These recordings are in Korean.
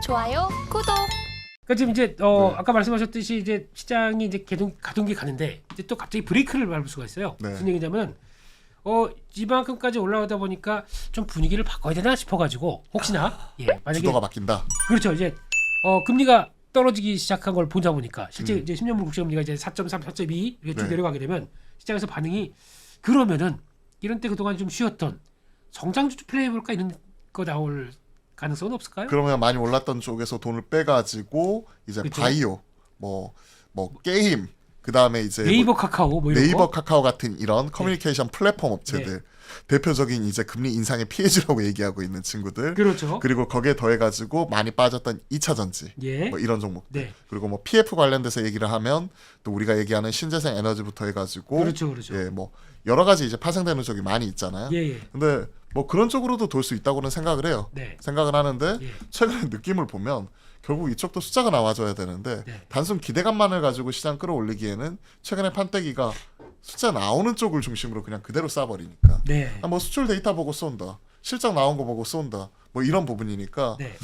좋아요, 구독. 그러니까 지금 이제 아까 말씀하셨듯이 이제 시장이 이제 가동기 가는데 이제 또 갑자기 브레이크를 밟을 수가 있어요. 네. 무슨 얘기냐면 이만큼까지 올라오다 보니까 좀 분위기를 바꿔야 되나 싶어가지고 혹시나 만약에 주도가 바뀐다. 그렇죠. 이제 금리가 떨어지기 시작한 걸 보다 보니까 실제 이제 10년물 국채금리가 이제 4.3, 4.2 이렇게 쭉 네. 내려가게 되면 시장에서 반응이 그러면은 이런 때 그동안 좀 쉬었던 성장주 플레이해볼까 이런 거 나올 가능성은 없을까요? 그러면 많이 올랐던 쪽에서 돈을 빼가지고 이제 그쵸? 바이오, 뭐 게임, 그 다음에 이제 네이버 카카오 뭐 이런 네이버 거? 카카오 같은 이런 커뮤니케이션 플랫폼 업체들 대표적인 이제 금리 인상의 피해주라고 얘기하고 있는 친구들. 그렇죠. 그리고 거기에 더해가지고 많이 빠졌던 2차 전지, 예. 뭐 이런 종목들. 네. 그리고 뭐 PF 관련돼서 얘기를 하면 또 우리가 얘기하는 신재생 에너지부터 해가지고 그렇죠. 예, 뭐 여러 가지 이제 파생되는 쪽이 많이 있잖아요. 예. 근데 뭐 그런 쪽으로도 돌 수 있다고는 생각을 해요. 네. 생각을 하는데 예. 최근에 느낌을 보면 결국 이쪽도 숫자가 나와줘야 되는데 네. 단순 기대감만을 가지고 시장 끌어올리기에는 최근에 판때기가 숫자 나오는 쪽을 중심으로 그냥 그대로 쏴버리니까 네. 뭐 수출 데이터 보고 쏜다, 실적 나온 거 보고 쏜다, 뭐 이런 부분이니까 네.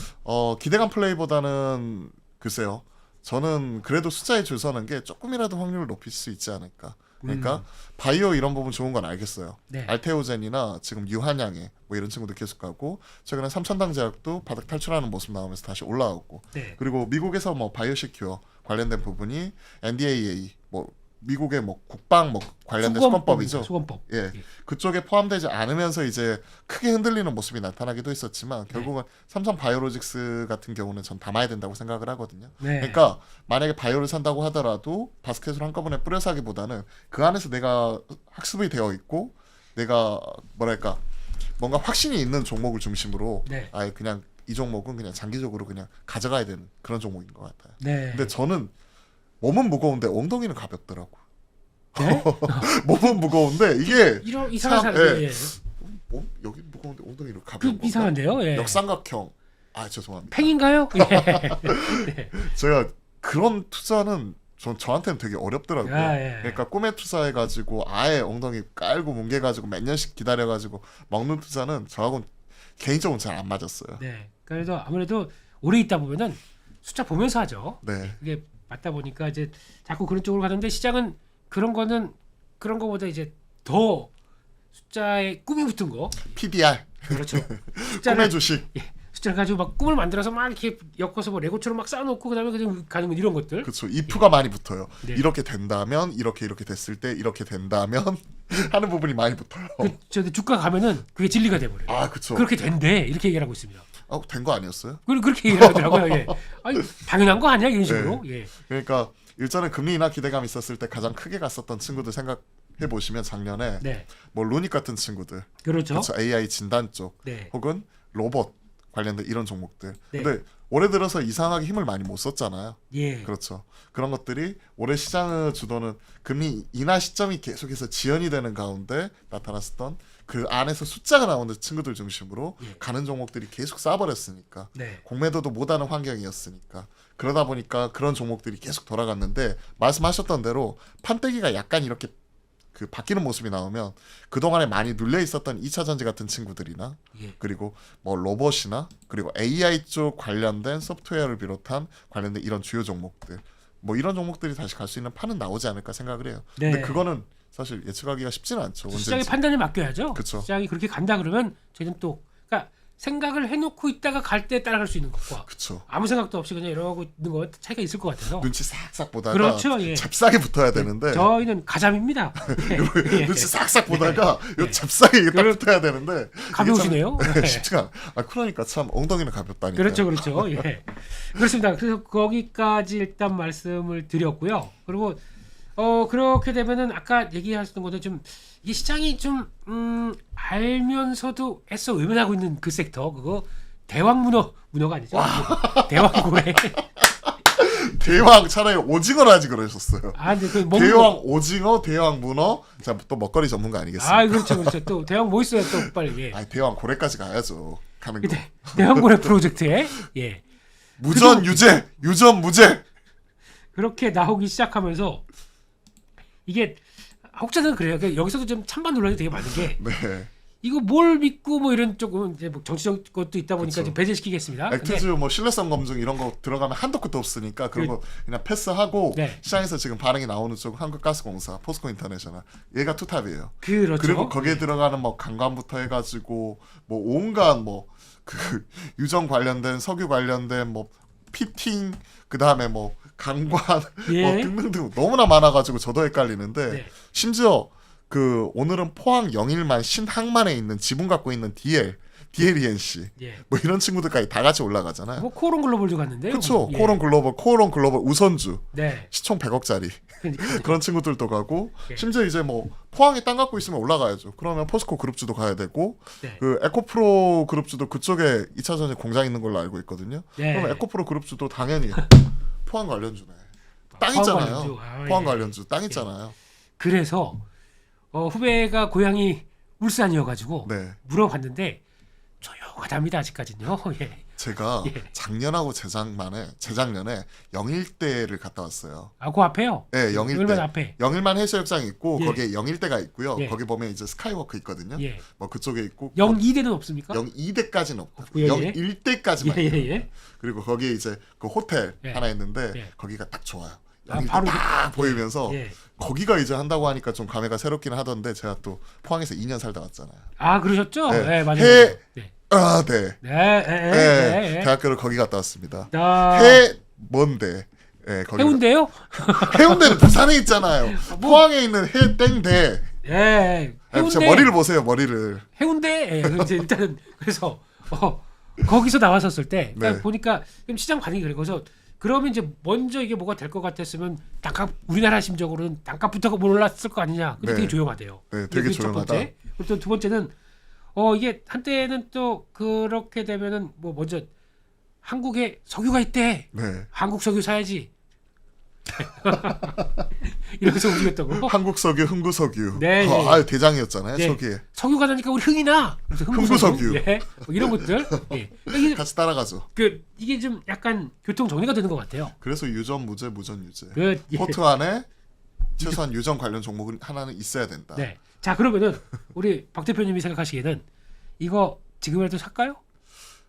기대감 플레이보다는 글쎄요, 저는 그래도 숫자에 줄 서는 게 조금이라도 확률을 높일 수 있지 않을까. 그러니까 바이오 이런 부분 좋은 건 알겠어요. 네. 알테오젠이나 지금 유한양에 뭐 이런 친구들 계속 가고 최근에 삼천당 제약도 바닥 탈출하는 모습 나오면서 다시 올라오고 네. 그리고 미국에서 뭐 바이오시큐어 관련된 부분이 NDAA 뭐 미국의 뭐 국방 뭐 관련된 수건법이죠. 수건법. 예, 그쪽에 포함되지 않으면서 이제 크게 흔들리는 모습이 나타나기도 했었지만 결국은 삼성 바이오로직스 같은 경우는 전 담아야 된다고 생각을 하거든요. 네. 그러니까 만약에 바이오를 산다고 하더라도 바스켓으로 한꺼번에 뿌려 사기보다는 그 안에서 내가 학습이 되어 있고 내가 뭐랄까 뭔가 확신이 있는 종목을 중심으로 네. 아예 그냥 이 종목은 그냥 장기적으로 그냥 가져가야 되는 그런 종목인 것 같아요. 네. 근데 저는 몸은 무거운데 엉덩이는 가볍더라고. 네? 몸은 무거운데 이게 이런 이상한 참, 사람. 예. 예. 몸 여기 무거운데 엉덩이로 그 가벼운 건가? 이상한데요. 예. 역삼각형. 아 죄송합니다. 팽인가요? 예. 제가 그런 투자는 저한테는 되게 어렵더라고요. 아, 예. 그러니까 꿈에 투자해가지고 아예 엉덩이 깔고 뭉개가지고 몇 년씩 기다려가지고 먹는 투자는 저하고는 개인적으로 잘 안 맞았어요. 네. 그래도 아무래도 오래 있다 보면은 숫자 보면서 하죠. 네. 그게 맞다 보니까 이제 자꾸 그런 쪽으로 가는데 시장은 그런 거보다 이제 더 숫자에 꿈이 붙은 거. PBR. 그렇죠. 꿈의 주식. 숫자를 가지고 막 꿈을 만들어서 막 이렇게 엮어서 뭐 레고처럼 막 쌓아놓고 그다음에 그냥 가는 건 이런 것들. 그렇죠. if가 많이 붙어요. 네. 이렇게 된다면 이렇게 됐을 때 이렇게 된다면 하는 부분이 많이 붙어요. 저 주가 가면은 그게 진리가 돼버려요. 아 그렇죠. 그렇게 된대 이렇게 얘기를 하고 있습니다. 된 거 아니었어요? 그렇게 얘기를 하더라고요. 예. 아니 당연한 거 아니야 이런 식으로. 예. 그러니까 일전에 금리 인하 기대감 있었을 때 가장 크게 갔었던 친구들 생각해 보시면 작년에 네. 뭐 루닉 같은 친구들, 그렇죠. 그렇죠. AI 진단 쪽, 네. 혹은 로봇 관련된 이런 종목들. 네. 근데 올해 들어서 이상하게 힘을 많이 못 썼잖아요. 예. 그렇죠. 그런 것들이 올해 시장의 주도는 금리 인하 시점이 계속해서 지연이 되는 가운데 나타났었던 그 안에서 숫자가 나오는 친구들 중심으로 예. 가는 종목들이 계속 싸버렸으니까 네. 공매도도 못하는 환경이었으니까 그러다 보니까 그런 종목들이 계속 돌아갔는데 말씀하셨던 대로 판때기가 약간 이렇게 그 바뀌는 모습이 나오면 그동안에 많이 눌려 있었던 2차 전지 같은 친구들이나 예. 그리고 뭐 로봇이나 그리고 AI 쪽 관련된 소프트웨어를 비롯한 관련된 이런 주요 종목들 뭐 이런 종목들이 다시 갈 수 있는 판은 나오지 않을까 생각을 해요. 네. 근데 그거는 사실 예측하기가 쉽지는 않죠. 시장의 언제인지. 판단에 맡겨야죠. 그쵸. 시장이 그렇게 간다 그러면 저희는 또 그러니까 생각을 해놓고 있다가 갈 때 따라갈 수 있는 것과 그쵸. 아무 생각도 없이 그냥 이러고 있는 거 차이가 있을 것 같아서. 눈치 싹싹 보다가 그렇죠, 예. 잽싸게 붙어야 되는데 저희는 가잠입니다. 예. 눈치 싹싹 보다가 요 잽싸게 이게 딱 붙어야 되는데 가벼우시네요. 이게 참 네. 쉽지가 않아. 그러니까 참 엉덩이는 가볍다니까. 그렇죠. 예. 그렇습니다. 그래서 거기까지 일단 말씀을 드렸고요. 그리고 그렇게 되면은 아까 얘기하셨던 것도 좀 이 시장이 좀 알면서도 애써 외면하고 있는 그 섹터 그거 대왕 문어가 아니죠. 대왕고래. 대왕 차라리 오징어를 하지 그러셨어요. 아 근데 그 먹는 대왕 오징어, 대왕 문어. 자, 또 먹거리 전문가 아니겠습니까? 아 그렇죠. 또 대왕 뭐 있어요 또 빨리. 예. 아니, 대왕 고래까지 가야죠. 가는 거. 대왕고래 프로젝트에 예. 무전 유죄, 유전 무죄. 그렇게 나오기 시작하면서 이게 혹자는 그래요. 그러니까 여기서도 좀 찬반 논란이 되게 많은 게 네. 이거 뭘 믿고 뭐 이런 조금 이제 뭐 정치적 것도 있다 보니까 그쵸. 좀 배제시키겠습니다. 액트즈 뭐 신뢰성 검증 이런 거 들어가면 한도 끝도 없으니까 그런 거 그냥 패스하고 네. 시장에서 지금 반응이 나오는 쪽 한국가스공사, 포스코 인터내셔널 얘가 투탑이에요. 그렇죠. 그리고 거기에 들어가는 뭐 강관부터 해가지고 뭐 온갖 뭐 그 유정 관련된 석유 관련된 뭐 피팅 그 다음에 뭐 강관 예. 뭐 등등등 너무나 많아가지고 저도 헷갈리는데 네. 심지어 그 오늘은 포항 영일만 신항만에 있는 지분 갖고 있는 DLENC 예. 뭐 이런 친구들까지 다 같이 올라가잖아요. 뭐 코론 글로벌도 갔는데요. 그렇죠. 예. 코론 글로벌 우선주 네. 시총 100억짜리 그러니까. 그런 친구들도 가고 예. 심지어 이제 뭐 포항에 땅 갖고 있으면 올라가야죠. 그러면 포스코 그룹주도 가야 되고 네. 그 에코프로 그룹주도 그쪽에 2차 전지 공장 있는 걸로 알고 있거든요. 네. 그럼 에코프로 그룹주도 당연히 포항 관련주네. 땅 포항 있잖아요. 관련주. 아, 포항 예. 관련주 땅 있잖아요. 그래서 후배가 고향이 울산이어가지고 네. 물어봤는데 조용하답니다 아직까지는요. 예. 제가 예. 작년하고 재작년에 영일대를 갔다 왔어요. 아, 그 앞에요. 네, 영일대. 얼마나 앞에. 영일만 해수욕장이 있고 예. 거기에 영일대가 있고요. 예. 거기 보면 이제 스카이워크 있거든요. 예. 뭐 그쪽에 있고 02대는 없습니까? 02대까지는 없고 없고요, 예. 01대까지만 예, 있고 예, 예. 그리고 거기에 이제 그 호텔 예. 하나 있는데 예. 거기가 딱 좋아요. 아, 영일대 바로 딱 보이면서 예. 거기가 이제 한다고 하니까 좀 감회가 새롭긴 하던데 제가 또 포항에서 2년 살다 왔잖아요. 아, 그러셨죠? 네. 네, 맞아요. 해- 네. 아, 네. 네, 네, 네. 네, 네. 대학교를 거기 갔다 왔습니다. 아, 해 뭔데? 예, 거기 해운대요? 해운대는 부산에 있잖아요. 뭐- 포항에 있는 해땡대. 예. 제 해운대. 머리를 보세요, 머리를. 해운대. 예. 이제 일단은 그래서 거기서 나왔었을 때 그러니까 네. 보니까 좀 시장 반응이 그래. 그래서 그러면 이제 먼저 이게 뭐가 될 것 같았으면 땅값 우리나라 심적으로는 땅값부터 몰랐을 거 아니냐. 근데 네. 되게 조용하대요. 네, 되게 이게 첫 조용하다. 번째. 그리고 또 두 번째는 이게 한때는 또 그렇게 되면은 뭐 먼저 한국에 석유가 있대. 네. 한국 석유 사야지. 이러면서 움직였다고. 한국 석유, 흥구 석유. 네, 예. 아유 대장이었잖아요, 네. 석유에. 석유가 나니까 우리 흥이 나. 그래서 흥부석유. 예. 뭐 이런 것들. 예. 이게 같이 따라가죠. 이게 좀 약간 교통 정리가 되는 것 같아요. 그래서 유전 무죄, 무전 유죄. 예. 포트 안에 최소한 유전 관련 종목은 하나는 있어야 된다. 네. 자, 그러면은 우리 박 대표님이 생각하시기에는 이거 지금이라도 살까요?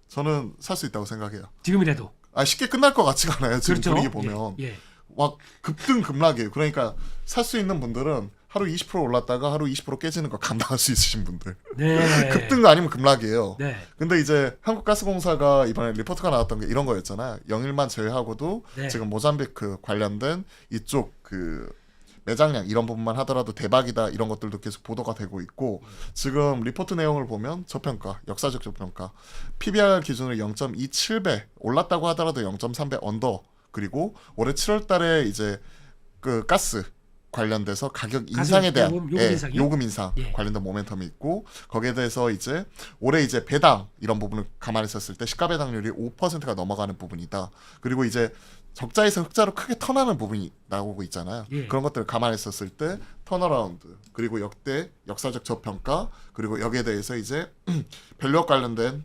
저는 살 수 있다고 생각해요. 지금이라도. 아 쉽게 끝날 것 같지가 않아요. 지금 그렇죠. 분위기 보면 예. 막 급등급락이에요. 그러니까 살 수 있는 분들은 하루 20% 올랐다가 하루 20% 깨지는 거 감당할 수 있으신 분들. 네. 급등 아니면 급락이에요. 네. 근데 이제 한국가스공사가 이번에 리포트가 나왔던 게 이런 거였잖아요. 영일만 제외하고도 네. 지금 모잠비크 관련된 이쪽 그 매장량 이런 부분만 하더라도 대박이다 이런 것들도 계속 보도가 되고 있고 지금 리포트 내용을 보면 저평가 역사적 저평가 PBR 기준으로 0.27배 올랐다고 하더라도 0.3배 언더 그리고 올해 7월달에 이제 그 가스 관련돼서 가격 인상에 대한 요금 예, 인상이요? 요금 인상 예. 관련된 모멘텀이 있고 거기에 대해서 이제 올해 이제 배당 이런 부분을 감안해 썼을 때 시가 배당률이 5%가 넘어가는 부분이다. 그리고 이제 적자에서 흑자로 크게 턴하는 부분이 나오고 있잖아요. 예. 그런 것들을 감안했었을 때 턴어라운드 그리고 역대 역사적 저평가 그리고 여기에 대해서 이제 밸류업 관련된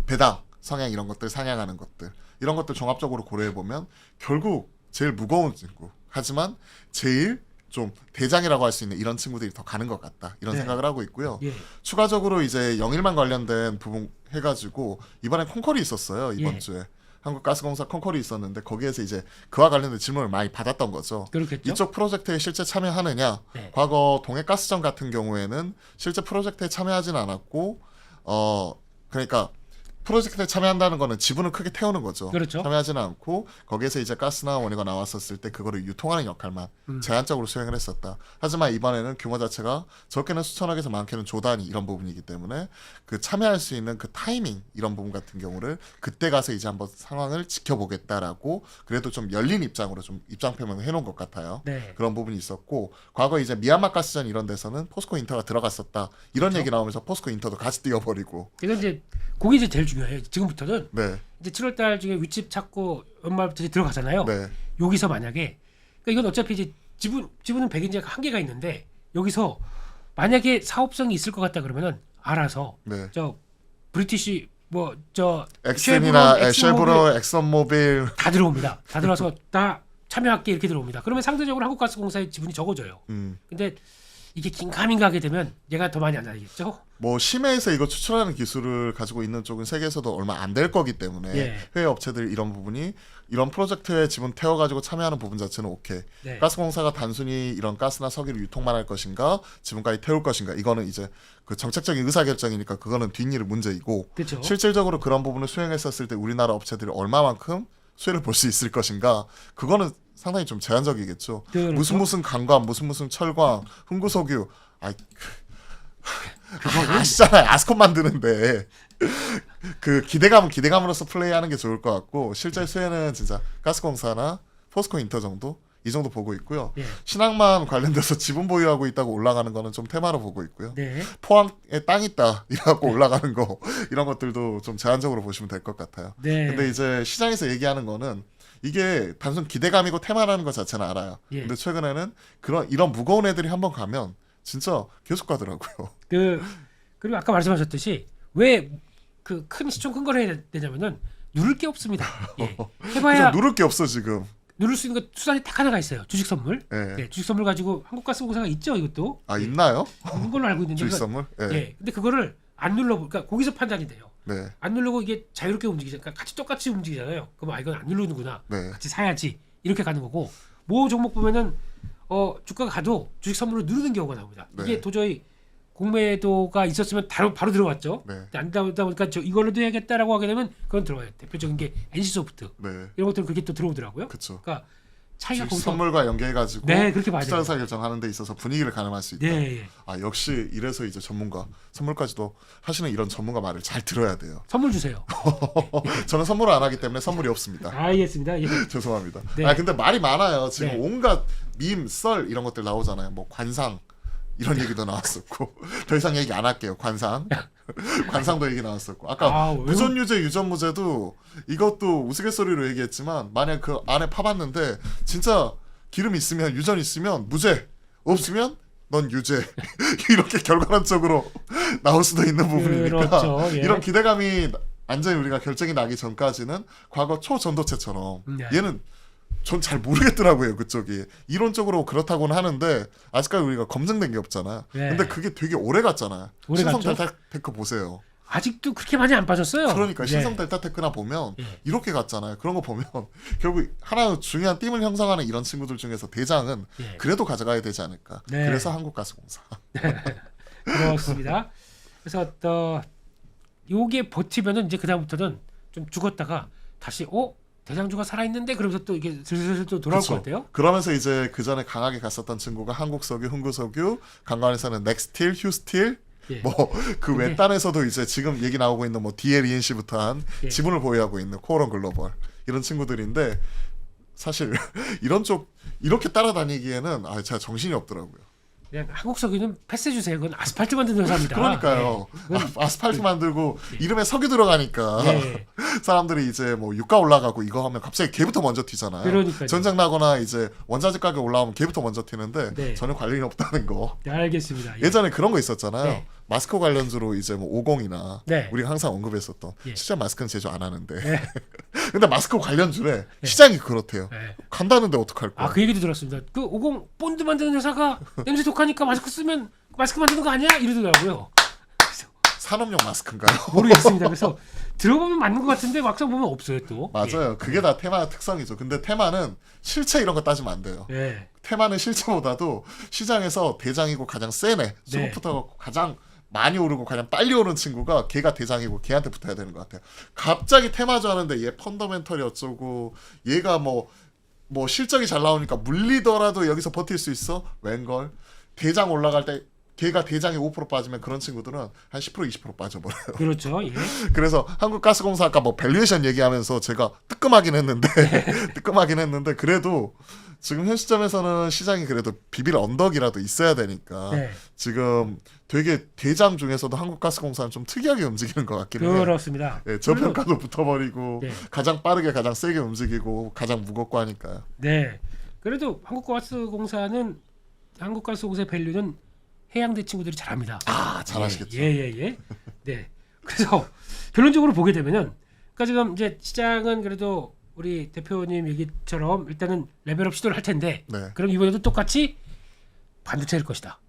배당 성향 이런 것들 상향하는 것들 이런 것들 종합적으로 고려해 보면 결국 제일 무거운 친구 하지만 제일 좀 대장이라고 할 수 있는 이런 친구들이 더 가는 것 같다 이런 네. 생각을 하고 있고요. 예. 추가적으로 이제 영일만 관련된 부분 해가지고 이번에 콩컬이 있었어요 이번 예. 주에 한국가스공사 콩컬이 있었는데 거기에서 이제 그와 관련된 질문을 많이 받았던 거죠. 그렇겠죠. 이쪽 프로젝트에 실제 참여하느냐? 네. 과거 동해가스전 같은 경우에는 실제 프로젝트에 참여하지는 않았고 그러니까 프로젝트에 참여한다는 거는 지분을 크게 태우는 거죠. 그렇죠. 참여하지는 않고 거기에서 이제 가스나 원유가 나왔었을 때 그거를 유통하는 역할만 제한적으로 수행을 했었다. 하지만 이번에는 규모 자체가 적게는 수천억에서 많게는 조 단위 이런 부분이기 때문에 그 참여할 수 있는 그 타이밍 이런 부분 같은 경우를 그때 가서 이제 한번 상황을 지켜보겠다라고 그래도 좀 열린 입장으로 좀 입장 표명을 해놓은 것 같아요. 네. 그런 부분이 있었고 과거 이제 미얀마 가스전 이런 데서는 포스코 인터가 들어갔었다 이런 그렇죠. 얘기 나오면서 포스코 인터도 같이 뛰어버리고 이건 이제 그게 이제 제일 중요해요. 지금부터는 네, 이제 7월달 중에 윗집 찾고 연말부터 이제 들어가잖아요. 네, 여기서 만약에 그러니까 이건 어차피 이제 지분은 100인제가 한계가 있는데 여기서 만약에 사업성이 있을 것 같다 그러면은 알아서 네. 저 브리티시 뭐 저 엑센이나 쉐보론, 엑선모빌 다 들어옵니다. 다 들어와서 다 참여할게 이렇게 들어옵니다. 그러면 상대적으로 한국가스공사의 지분이 적어져요. 근데 이게 긴가민가 하게 되면 얘가 더 많이 안 나겠죠? 뭐 심해에서 이거 추출하는 기술을 가지고 있는 쪽은 세계에서도 얼마 안 될 거기 때문에 예. 해외 업체들이 이런 부분이 이런 프로젝트에 지분 태워가지고 참여하는 부분 자체는 오케이. 네. 가스공사가 단순히 이런 가스나 석유를 유통만 할 것인가 지분까지 태울 것인가 이거는 이제 그 정책적인 의사결정이니까 그거는 뒷일 문제이고 그렇죠. 실질적으로 그런 부분을 수행했었을 때 우리나라 업체들이 얼마만큼 수혜를 볼 수 있을 것인가 그거는 상당히 좀 제한적이겠죠. 그렇죠. 무슨 강광 무슨 철광 흥구석유 그거는 아시잖아요. 아스콘 만드는데 그 기대감은 기대감으로서 플레이하는 게 좋을 것 같고 실제 수혜는 진짜 가스공사나 포스코 인터 정도 이 정도 보고 있고요. 예. 신항만 관련돼서 지분 보유하고 있다고 올라가는 거는 좀 테마로 보고 있고요. 네. 포항에 땅 있다 이라고 올라가는 거 이런 것들도 좀 제한적으로 보시면 될 것 같아요. 네. 근데 이제 시장에서 얘기하는 거는 이게 단순 기대감이고 테마라는 것 자체는 알아요. 예. 근데 최근에는 이런 무거운 애들이 한번 가면 진짜 계속 가더라고요. 그리고 아까 말씀하셨듯이 왜 그 큰 시총 큰 거를 해야 되냐면은 누를 게 없습니다. 예. 해봐야 그래서 누를 게 없어 지금. 누를 수 있는 거 수단이 딱 하나가 있어요. 주식 선물. 예. 예, 주식 선물 가지고 한국가스공사가 있죠. 이것도 아 있나요? 있는 걸로 알고 있는데 주식 그거- 선물? 예. 예. 근데 그거를 안 눌러 그러니까 거기서 판단이 돼요. 네. 안 누르고 이게 자유롭게 움직이잖아요. 그러니까 같이 똑같이 움직이잖아요. 그럼 아 이건 안 누르는구나. 네. 같이 사야지. 이렇게 가는 거고 모 종목 보면은 주가가 가도 주식 선물을 누르는 경우가 나옵니다. 네. 이게 도저히 공매도가 있었으면 바로 들어왔죠. 네. 근데 안 나오다 보니까 저 이걸로도 해야겠다라고 하게 되면 그건 들어와요. 대표적인 게 NC소프트 네. 이런 것들은 그게 또 들어오더라고요. 그렇죠. 그러니까 차이가 주식 거기서 선물과 연계해가지고 네 그렇게 봐야 투자 돼요. 의사 결정하는 데 있어서 분위기를 가늠할 수 있다. 네, 예. 아 역시 이래서 이제 전문가 선물까지도 하시는 이런 전문가 말을 잘 들어야 돼요. 선물 주세요. 저는 선물을 안 하기 때문에 선물이 없습니다. 알겠습니다. 예. 죄송합니다. 네. 아 근데 말이 많아요. 지금 네. 온갖 밈, 썰 이런 것들 나오잖아요. 뭐 관상 이런 얘기도 나왔었고 더 이상 얘기 안 할게요. 관상 관상도 얘기 나왔었고 아까 왜? 무전유제 유전무제도 이것도 우스갯소리로 얘기했지만 만약 그 안에 파봤는데 진짜 기름 있으면 유전 있으면 무죄 없으면 넌 유죄 이렇게 결과론적으로 나올 수도 있는 부분이니까 그렇죠. 예. 이런 기대감이 완전히 우리가 결정이 나기 전까지는 과거 초전도체처럼 네. 얘는 전 잘 모르겠더라고요 그쪽이 이론적으로 그렇다고는 하는데 아직까지 우리가 검증된 게 없잖아. 네. 근데 그게 되게 오래 갔잖아요. 오래 신성 갔죠? 델타 테크 보세요. 아직도 그렇게 많이 안 빠졌어요. 그러니까 예. 신성 델타 테크나 보면 예. 이렇게 갔잖아요. 그런 거 보면 결국 하나 중요한 팀을 형성하는 이런 친구들 중에서 대장은 예. 그래도 가져가야 되지 않을까. 네. 그래서 한국가스공사. 그렇습니다. 그래서 요게 버티면은 이제 그다음부터는 좀 죽었다가 다시 대장주가 살아있는데 그러면서 또 이게 슬슬 또 돌아올 그쵸. 것 같아요. 그러면서 이제 그 전에 강하게 갔었던 친구가 한국석유, 흥구석유, 강간에서는 넥스틸, 휴스틸, 예. 뭐 그 근데- 외딴에서도 이제 지금 얘기 나오고 있는 뭐 DLENC부터 한 예. 지분을 보유하고 있는 코오런 글로벌 이런 친구들인데 사실 이런 쪽 이렇게 따라다니기에는 제가 정신이 없더라고요. 그냥 한국석유는 패스해 주세요. 그건 아스팔트 만드는 회사입니다. 그러니까요. 예. 그건- 아스팔트 만들고 이름에 석유 들어가니까 예. 사람들이 이제 뭐 유가 올라가고 이거 하면 갑자기 걔부터 먼저 튀잖아요. 그러니까요. 전쟁 나거나 이제 원자재 가격 올라오면 걔부터 먼저 튀는데 네. 전혀 관련이 없다는 거. 네, 알겠습니다. 예. 예전에 그런 거 있었잖아요. 네. 마스크 관련주로 이제 뭐 50이나 네. 우리가 항상 언급했었던 예. 실제 마스크는 제조 안 하는데. 네. 근데 마스크 관련주래 시장이 그렇대요. 네. 간다는데 어떡할 거야? 그 얘기도 들었습니다. 그 50 본드 만드는 회사가 냄새 독하니까 마스크 쓰면 마스크 만드는 거 아니야? 이러더라고요. 산업용 마스크인가요? 모르겠습니다. 그래서 들어보면 맞는 것 같은데 막상 보면 없어요 또. 맞아요. 그게 다 테마 특성이죠. 근데 테마는 실체 이런 거 따지면 안 돼요. 예. 테마는 실체보다도 시장에서 대장이고 가장 세네. 수급부터 가장 많이 오르고 가장 빨리 오른 친구가 걔가 대장이고 걔한테 붙어야 되는 것 같아요. 갑자기 테마주 하는데 얘 펀더멘털이 어쩌고 얘가 뭐 실적이 잘 나오니까 물리더라도 여기서 버틸 수 있어? 웬걸? 대장 올라갈 때 걔가 대장이 5% 빠지면 그런 친구들은 한 10% 20% 빠져버려요. 그렇죠. 예. 그래서 한국가스공사 아까 뭐 밸류에이션 얘기하면서 제가 뜨끔하긴 했는데 그래도 지금 현 시점에서는 시장이 그래도 비빌 언덕이라도 있어야 되니까 네. 지금 되게 대장 중에서도 한국가스공사는 좀 특이하게 움직이는 것 같긴 해요. 그렇습니다. 네, 저평가도 붙어버리고 네. 가장 빠르게 가장 세게 움직이고 가장 무겁고 하니까요. 네. 그래도 한국가스공사의 밸류는 해양대 친구들이 잘합니다. 잘하시겠죠. 예. 네. 그래서 결론적으로 보게 되면은, 그러니까 지금 이제 시장은 그래도 우리 대표님 얘기처럼 일단은 레벨업 시도를 할 텐데, 네. 그럼 이번에도 똑같이 반도체일 것이다.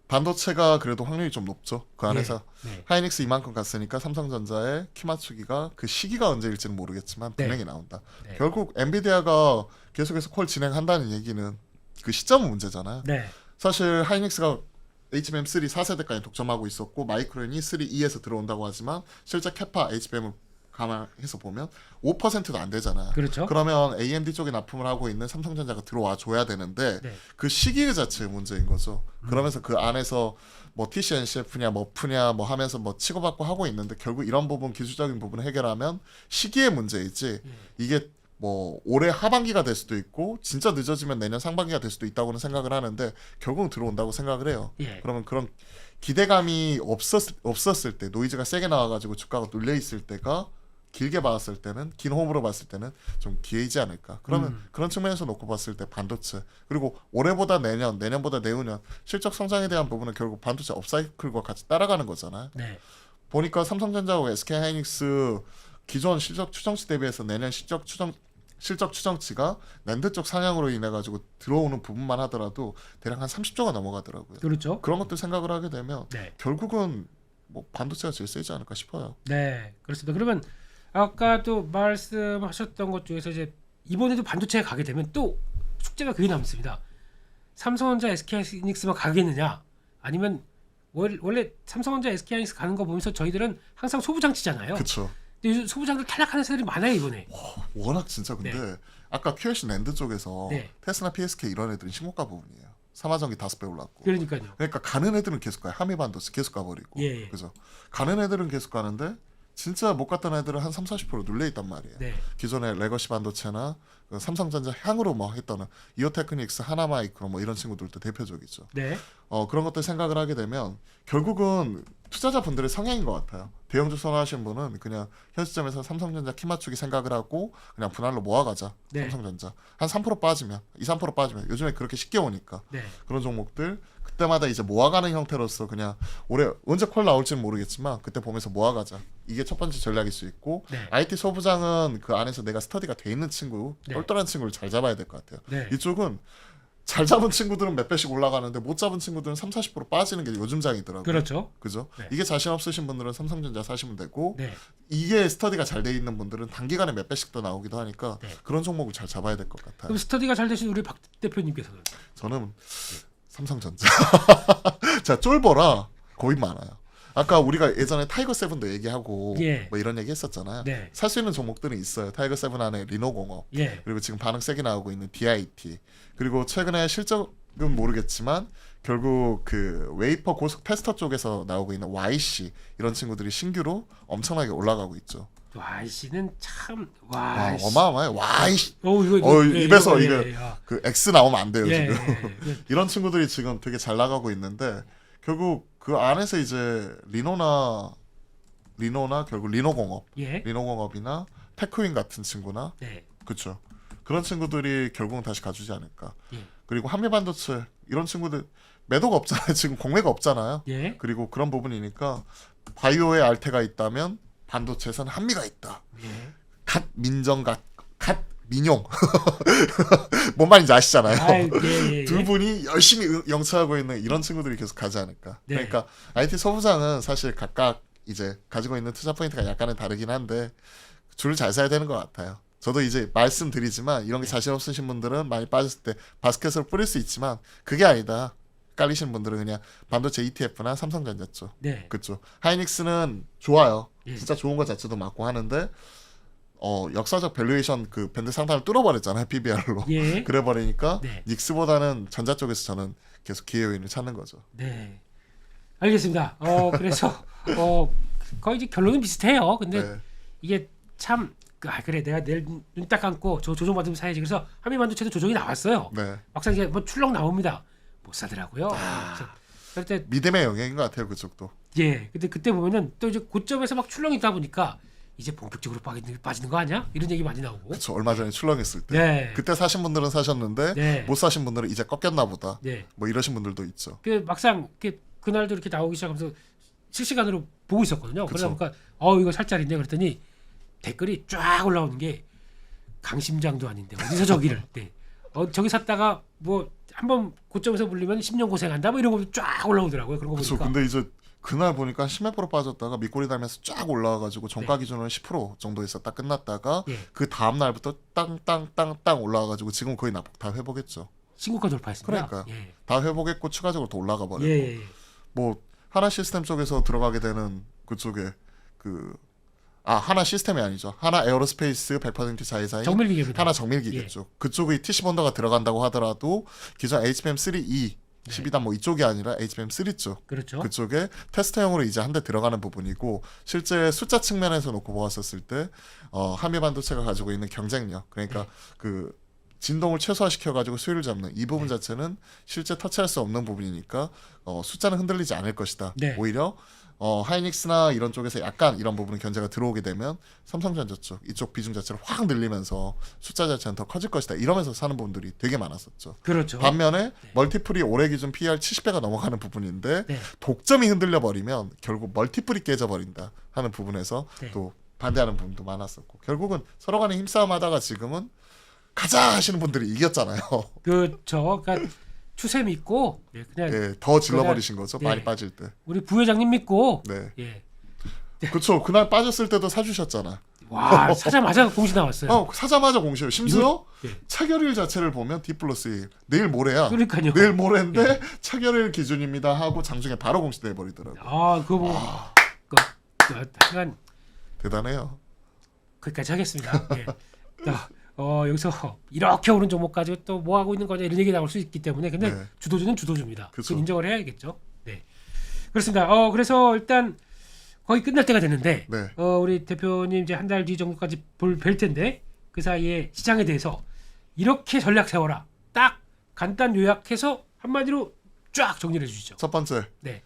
반도체가 그래도 확률이 좀 높죠. 그 안에서 네. 하이닉스 이만큼 갔으니까 삼성전자의 키 맞추기가 그 시기가 언제일지는 모르겠지만 네. 분명히 나온다. 네. 결국 엔비디아가 계속해서 콜 진행한다는 얘기는 그 시점은 문제잖아요. 네. 사실 하이닉스가 HBM3 4세대까지 독점하고 있었고 마이크론이 3E에서 들어온다고 하지만 실제 캐파 HBM을 감안해서 보면 5%도 안 되잖아요. 그렇죠. 그러면 AMD 쪽에 납품을 하고 있는 삼성전자가 들어와 줘야 되는데 네. 그 시기 자체의 문제인 거죠. 그러면서 그 안에서 뭐 TCNCF냐 머프냐 뭐 하면서 뭐 치고받고 하고 있는데 결국 이런 부분 기술적인 부분을 해결하면 시기의 문제이지 이게 뭐 올해 하반기가 될 수도 있고 진짜 늦어지면 내년 상반기가 될 수도 있다고는 생각을 하는데 결국은 들어온다고 생각을 해요. 예. 그러면 그런 기대감이 없었을 때 노이즈가 세게 나와가지고 주가가 눌려 있을 때가 길게 봤을 때는 긴 호흡으로 봤을 때는 좀 기회이지 않을까. 그러면 그런 측면에서 놓고 봤을 때 반도체 그리고 올해보다 내년보다 내후년 실적 성장에 대한 부분은 결국 반도체 업사이클과 같이 따라가는 거잖아요. 네. 보니까 삼성전자하고 SK하이닉스 기존 실적 추정치 대비해서 내년 실적 추정치가 낸드 쪽 상향으로 인해 가지고 들어오는 부분만 하더라도 대략 한 30조가 넘어가더라고요. 그렇죠. 그런 것들 생각을 하게 되면 네. 결국은 뭐 반도체가 제일 세지 않을까 싶어요. 네. 그렇습니다. 그러면 아까도 말씀하셨던 것 중에서 이제 이번에도 반도체에 가게 되면 또 숙제가 그게 남습니다. 삼성전자, SK하이닉스만 가겠느냐? 아니면 원래 삼성전자, SK하이닉스 가는 거 보면서 저희들은 항상 소부장치잖아요. 그렇죠. 근데 요즘 소부장들 탈락하는 세들이 많아요 이번에. 워낙 진짜 근데 아까 QLC 낸드 쪽에서 네. 테스나, PSK 이런 애들은 신고가 부분이에요. 삼화전기 5배 올랐고. 그러니까요. 그러니까 가는 애들은 계속 가요. 한미반도체 계속 가버리고. 예. 그죠. 가는 애들은 계속 가는데 진짜 못 갔던 애들은 한 30-40% 눌려 있단 말이에요. 네. 기존의 레거시 반도체나 그 삼성전자 향으로 뭐 했던 이오테크닉스, 하나마이크로 뭐 이런 친구들도 대표적이죠. 네. 그런 것들 생각을 하게 되면 결국은 투자자분들의 성향인 것 같아요. 대형주 선호하시는 분은 그냥 현 시점에서 삼성전자 키 맞추기 생각을 하고 그냥 분할로 모아가자. 네. 삼성전자 한 3% 빠지면 2-3% 빠지면 요즘에 그렇게 쉽게 오니까 네. 그런 종목들 그때마다 이제 모아가는 형태로서 그냥 올해 언제 콜 나올지는 모르겠지만 그때 보면서 모아가자. 이게 첫 번째 전략일 수 있고 네. IT 소부장은 그 안에서 내가 스터디가 돼 있는 친구, 네. 똘똘한 친구를 잘 잡아야 될 것 같아요. 네. 이쪽은 잘 잡은 친구들은 몇 배씩 올라가는데 못 잡은 친구들은 30-40% 빠지는 게 요즘 장이더라고요. 그렇죠. 그죠? 네. 이게 자신 없으신 분들은 삼성전자 사시면 되고 네. 이게 스터디가 잘 돼 있는 분들은 단기간에 몇 배씩 더 나오기도 하니까 네. 그런 종목을 잘 잡아야 될 것 같아요. 그럼 스터디가 잘 되신 우리 박 대표님께서는 저는 삼성전자. 자, 쫄보라 고민 많아요. 아까 우리가 예전에 타이거 세븐도 얘기하고 예. 뭐 이런 얘기 했었잖아요. 네. 살 수 있는 종목들은 있어요. 타이거 세븐 안에 리노공업 예. 그리고 지금 반응 세게 나오고 있는 DIT 그리고 최근에 실적은 모르겠지만 결국 그 웨이퍼 고속 테스터 쪽에서 나오고 있는 YC 이런 친구들이 신규로 엄청나게 올라가고 있죠. YC는 참 와, 와. 어마어마해. YC. 이거 입에서 이거, 이거 예, 예. 그 X 나오면 안 돼요, 예, 지금. 예, 예. 이런 친구들이 지금 되게 잘 나가고 있는데 결국 그 안에서 이제 리노나 결국 리노공업, 예. 리노공업이나 테크윈 같은 친구나 네. 그렇죠. 그런 친구들이 결국은 다시 가주지 않을까. 예. 그리고 한미반도체 이런 친구들 매도가 없잖아요. 지금 공매가 없잖아요. 예. 그리고 그런 부분이니까 바이오에 알테가 있다면 반도체에서는 한미가 있다. 예. 갓 민정 갓 민용 뭔 말인지 아시잖아요. 아유, 예, 예, 두 예. 분이 열심히 영차하고 있는 이런 친구들이 계속 가지 않을까. 네. 그러니까 IT 소부장은 사실 각각 이제 가지고 있는 투자 포인트가 약간은 다르긴 한데 줄을 잘 서야 되는 것 같아요. 저도 이제 말씀드리지만 이런 게 자신 없으신 분들은 많이 빠졌을 때 바스켓으로 뿌릴 수 있지만 그게 아니다. 깔리시는 분들은 그냥 반도체 ETF나 삼성전자 쪽. 네. 그쪽. 하이닉스는 좋아요. 예. 진짜 좋은 것 자체도 맞고 하는데 역사적 밸류에이션 그 밴드 상단을 뚫어버렸잖아요. PBR로. 예. 그래 버리니까 네. 닉스보다는 전자 쪽에서 저는 계속 기회 요인을 찾는 거죠. 네. 알겠습니다. 그래서 거의 이제 결론은 비슷해요. 근데 네. 이게 참 그래 내가 내일 눈 딱 감고 조정 받으면 사야지. 그래서 한미반도체도 조정이 나왔어요. 네. 막상 이제 뭐 출렁 나옵니다. 못 사더라고요. 그래서 그럴 때 믿음의 영역인 것 같아요. 그쪽도. 예. 근데 그때 보면은 또 이제 고점에서 막 출렁이 있다 보니까 이제 본격적으로 빠지는 거 아니야? 이런 얘기 많이 나오고. 그렇죠. 얼마 전에 출렁했을 때. 네. 그때 사신 분들은 사셨는데 네. 못 사신 분들은 이제 꺾였나 보다. 네. 뭐 이러신 분들도 있죠. 그 막상 그날도 이렇게 나오기 시작하면서 실시간으로 보고 있었거든요. 그러다 그쵸. 보니까 이거 살 자리인데 그랬더니 댓글이 쫙 올라오는 게 강심장도 아닌데 어디서 저기를. 네. 저기 샀다가 뭐 한번 고점에서 불리면 10년 고생한다 뭐 이런 거 쫙 올라오더라고요. 그런 거 그렇죠. 보니까. 근데 이제 그날 보니까 10몇 프로 빠졌다가 밑꼬리 달면서 쫙 올라와가지고 정가 기준으로는 10% 정도 있었다 끝났다가 예. 그 다음 날부터 땅땅땅땅 올라와가지고 지금 거의 낙폭 다 회복했죠. 신고가 돌파했습니다. 그러니까요. 예. 다 회복했고 추가적으로 더 올라가 버렸고 예. 뭐 하나 시스템 쪽에서 들어가게 되는 그쪽에 하나 시스템이 아니죠. 하나 에어로스페이스 100% 자회사인 정밀기계입니다. 하나 정밀기계죠. 그쪽의 TC 번더가 들어간다고 하더라도 기존 HBM3E 12단 뭐 이쪽이 아니라 HBM3 쪽 그렇죠. 그쪽에 테스터용으로 이제 한 대 들어가는 부분이고 실제 숫자 측면에서 놓고 보았었을 때 한미 반도체가 가지고 있는 경쟁력 그러니까 그 진동을 최소화시켜 가지고 수율을 잡는 이 부분 자체는 실제 터치할 수 없는 부분이니까 숫자는 흔들리지 않을 것이다. 네. 오히려 하이닉스나 이런 쪽에서 약간 이런 부분은 견제가 들어오게 되면 삼성전자 쪽 이쪽 비중 자체를 확 늘리면서 숫자 자체는 더 커질 것이다. 이러면서 사는 분들이 되게 많았었죠. 그렇죠. 반면에 멀티플이 올해 기준 PER 70배가 넘어가는 부분인데 네. 독점이 흔들려 버리면 결국 멀티플이 깨져 버린다 하는 부분에서 네. 또 반대하는 부분도 많았었고 결국은 서로 간에 힘싸움하다가 지금은 가자 하시는 분들이 이겼잖아요. 그렇죠. 그러니까 추세 믿고 그냥 예, 더 질러버리신 거죠. 네. 많이 빠질 때. 우리 부회장님 믿고 네. 예. 그렇죠. 그날 빠졌을 때도 사주셨잖아. 와 사자마자 공시 나왔어요. 사자마자 공시요. 심지어 예. 차결일 자체를 보면 D 플러스 1. 내일 모레야. 그러니까요. 내일 모레인데 차결일 기준입니다 하고 장중에 바로 공시돼 버리더라고. 그거 뭐 하여간 대단해요. 거기까지 하겠습니다. 예. 여기서 이렇게 오른 종목 가지고 또 뭐 하고 있는 거냐 이런 얘기 나올 수 있기 때문에 근데 네. 주도주는 주도주입니다. 그쵸. 그건 인정을 해야겠죠. 네. 그렇습니다. 그래서 일단 거의 끝날 때가 됐는데 네. 우리 대표님 이제 한 달 뒤 정도까지 뵐 텐데 그 사이에 시장에 대해서 이렇게 전략 세워라. 딱 간단 요약해서 한마디로 쫙 정리해 주시죠. 첫 번째. 네.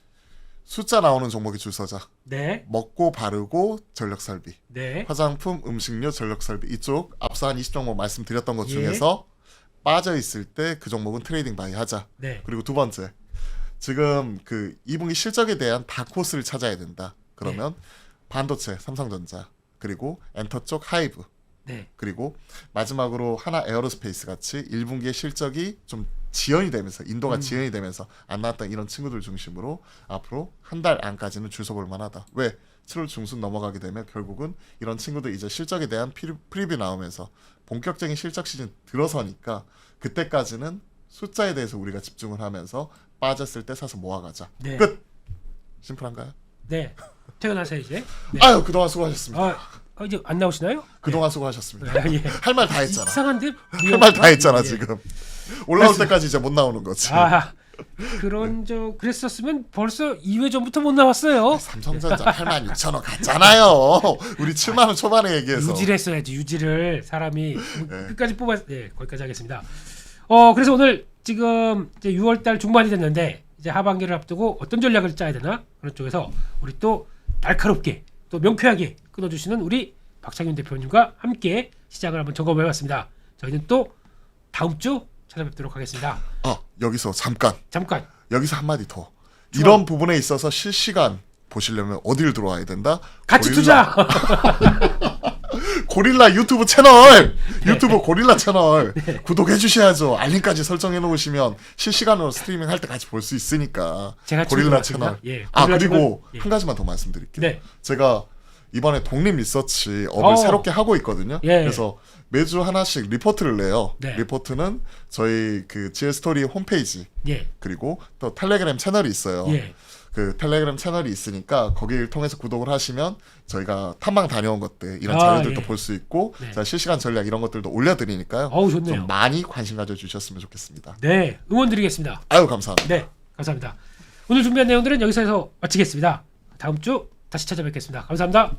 숫자 나오는 종목이 줄 서자. 네. 먹고 바르고 전력 설비. 네. 화장품, 음식료, 전력 설비. 이쪽 앞서 한 20종목 말씀드렸던 것 예. 중에서 빠져 있을 때 그 종목은 트레이딩 바이 하자. 네. 그리고 두 번째. 지금 그 2분기 실적에 대한 다코스를 찾아야 된다. 그러면 반도체, 삼성전자, 그리고 엔터 쪽 하이브, 네. 그리고 마지막으로 하나 에어로스페이스 같이 1분기의 실적이 좀 지연이 되면서 인도가 지연이 되면서 안 나왔던 이런 친구들 중심으로 앞으로 한 달 안까지는 줄 서볼 만하다. 왜? 7월 중순 넘어가게 되면 결국은 이런 친구들 이제 실적에 대한 프리뷰 나오면서 본격적인 실적 시즌 들어서니까 그때까지는 숫자에 대해서 우리가 집중을 하면서 빠졌을 때 사서 모아가자. 네. 끝. 심플한가요? 네. 퇴근하세요 이제. 네. 아유 그동안 수고하셨습니다. 이제 안 나오시나요? 그동안 수고하셨습니다. 예. 할 말 다 했잖아. 이상한데? 할 말 다 했잖아 예. 지금. 올라올 때까지 이제 못 나오는 거지. 그랬었으면 벌써 2회 전부터 못 나왔어요. 삼성전자 86,000원 갔잖아요. 우리 7만 원 초반에 얘기해서. 유지를 했어야지. 유지를 사람이 네. 끝까지 거기까지 하겠습니다. 그래서 오늘 지금 이제 6월달 중반이 됐는데 이제 하반기를 앞두고 어떤 전략을 짜야 되나 그런 쪽에서 우리 또 날카롭게 또 명쾌하게 끊어주시는 우리 박창윤 대표님과 함께 시장을 한번 점검해봤습니다. 저희는 또 다음 주 찾아뵙도록 하겠습니다. 여기서 잠깐. 여기서 한마디 더. 이런 부분에 있어서 실시간 보시려면 어디를 들어와야 된다? 같이 투자. 고릴라 유튜브 채널, 유튜브 고릴라 채널 구독해 주셔야죠. 알림까지 설정해 놓으시면 실시간으로 스트리밍 할 때 같이 볼 수 있으니까. 제가 고릴라 친구가 채널. 예, 그리고 예. 한 가지만 더 말씀드릴게요. 네. 제가 이번에 독립 리서치 업을 새롭게 하고 있거든요. 예. 그래서 매주 하나씩 리포트를 내요. 네. 리포트는 저희 그 GS토리 홈페이지 예. 그리고 또 텔레그램 채널이 있어요. 예. 그 텔레그램 채널이 있으니까 거기를 통해서 구독을 하시면 저희가 탐방 다녀온 것들 이런 자료들도 예. 볼 수 있고 네. 제가 실시간 전략 이런 것들도 올려드리니까요. 좋네요. 좀 많이 관심 가져주셨으면 좋겠습니다. 네, 응원드리겠습니다. 아유 감사합니다. 네, 감사합니다. 오늘 준비한 내용들은 여기서 마치겠습니다. 다음 주 다시 찾아뵙겠습니다. 감사합니다.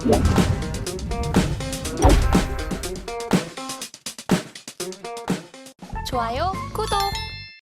Yeah.